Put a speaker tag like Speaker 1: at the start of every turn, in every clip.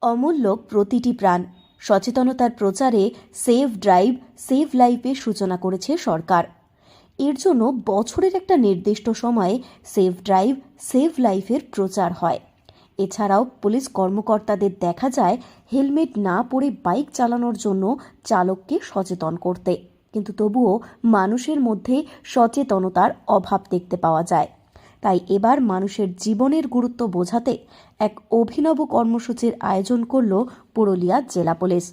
Speaker 1: অমূল্য প্রতিটি প্রাণ। সচেতনতার প্রচারে সেভ ড্রাইভ সেভ লাইফের সূচনা করেছে সরকার। এর জন্য বছরের একটা নির্দিষ্ট সময়ে সেভ ড্রাইভ সেভ লাইফের প্রচার হয়। এছাড়াও পুলিশ কর্মকর্তাদের দেখা যায় হেলমেট না পরে বাইক চালানোর জন্য চালককে সচেতন করতে, কিন্তু তবুও মানুষের মধ্যে সচেতনতার অভাব দেখতে পাওয়া যায়। তাই এবার মানুষের জীবনের গুরুত্ব বোঝাতে এক অভিনব কর্মসূচির আয়োজন করল পুরুলিয়া জেলা পুলিশ।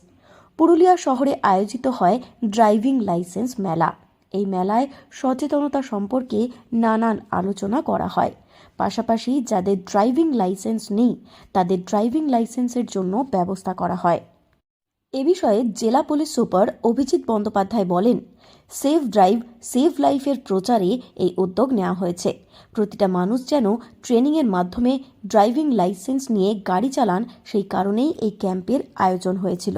Speaker 1: পুরুলিয়া শহরে আয়োজিত হয় ড্রাইভিং লাইসেন্স মেলা। এই মেলায় সচেতনতা সম্পর্কে নানান আলোচনা করা হয়। পাশাপাশি যাদের ড্রাইভিং লাইসেন্স নেই তাদের ড্রাইভিং লাইসেন্সের জন্য ব্যবস্থা করা হয়। এ বিষয়ে জেলা পুলিশ সুপার অভিজিৎ বন্দ্যোপাধ্যায় বলেন, সেভ ড্রাইভ সেভ লাইফের প্রচারে এই উদ্যোগ নেওয়া হয়েছে। প্রতিটা মানুষ যেন ট্রেনিংয়ের মাধ্যমে ড্রাইভিং লাইসেন্স নিয়ে গাড়ি চালান, সেই কারণেই এই ক্যাম্পের আয়োজন হয়েছিল।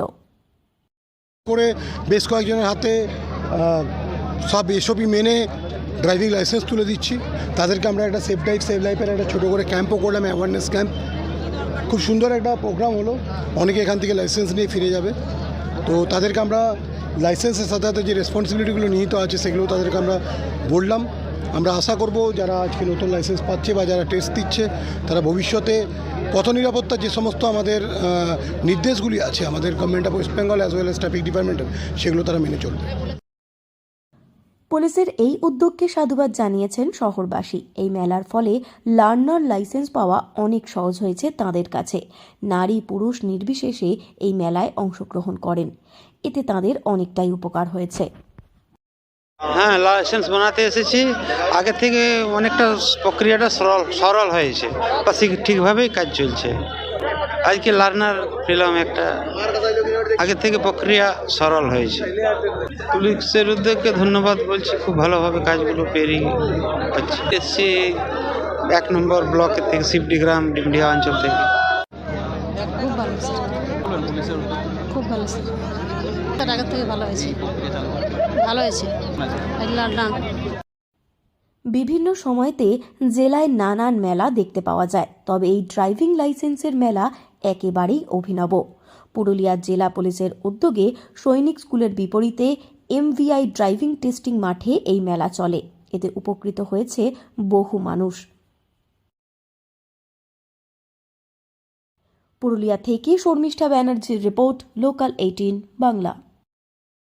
Speaker 2: করে বেশ কয়েকজনের হাতে সব এসওপি মেনে ড্রাইভিং লাইসেন্স তুলে দিচ্ছি। তাদেরকে আমরা একটা সেভ ড্রাইভ সেভ লাইফের একটা ছোটো করে ক্যাম্পও করলাম, অ্যাওয়ারনেস ক্যাম্প। খুব সুন্দর একটা প্রোগ্রাম হলো। অনেকে এখান থেকে লাইসেন্স নিয়ে ফিরে যাবে। তো তাদেরকে আমরা লাইসেন্সের সাথে সাথে যে রেসপন্সিবিলিটিগুলো নিহিত আছে সেগুলো তাদেরকে আমরা বললাম। আমরা আশা করব যারা আজকে নতুন লাইসেন্স পাচ্ছে বা যারা টেস্ট দিচ্ছে তারা ভবিষ্যতে পথ নিরাপত্তার যে সমস্ত আমাদের নির্দেশগুলি আছে আমাদের government of West Bengal as well as traffic ডিপার্টমেন্টের, সেগুলো তারা মেনে চলবে।
Speaker 1: পুলিশের এই উদ্যোগকে সাধুবাদ জানিয়েছেন শহরবাসী। এই মেলার ফলে লার্নার লাইসেন্স পাওয়া অনেক সহজ হয়েছে তাদের কাছে। নারী পুরুষ নির্বিশেষে এই মেলায় অংশগ্রহণ করেন। এতে তাদের অনেকটাই উপকার হয়েছে।
Speaker 3: হ্যাঁ, লাইসেন্স বানাতে এসেছি। আগে থেকে অনেকটা প্রক্রিয়াটা সরল হয়েছে বা ঠিকভাবেই কাজ চলছে। আজকে লার্নার পেলাম একটা, আগে থেকে প্রক্রিয়া সরল হয়েছে। পুলিশের উদ্যোগকে ধন্যবাদ বলছি, খুব ভালোভাবে কাজগুলো পেরিয়ে পাচ্ছি। এসছি 1 নম্বর ব্লকের থেকে, শিবডিগ্রাম ডিমডিয়া অঞ্চল থেকে।
Speaker 4: খুব ভালো খুব ভালো তার আগের থেকে ভালো হয়েছে, ভালো হয়েছে।
Speaker 1: বিভিন্ন সময়তে জেলায় নানান মেলা দেখতে পাওয়া যায়, তবে এই ড্রাইভিং লাইসেন্সের মেলা একেবারেই অভিনব। পুরুলিয়া জেলা পুলিশের উদ্যোগে সৈনিক স্কুলের বিপরীতে MVI ড্রাইভিং টেস্টিং মাঠে এই মেলা চলে। এতে উপকৃত হয়েছে বহু মানুষ। পুরুলিয়া থেকে শর্মিষ্ঠা ব্যানার্জির রিপোর্ট, লোকাল 18 বাংলা।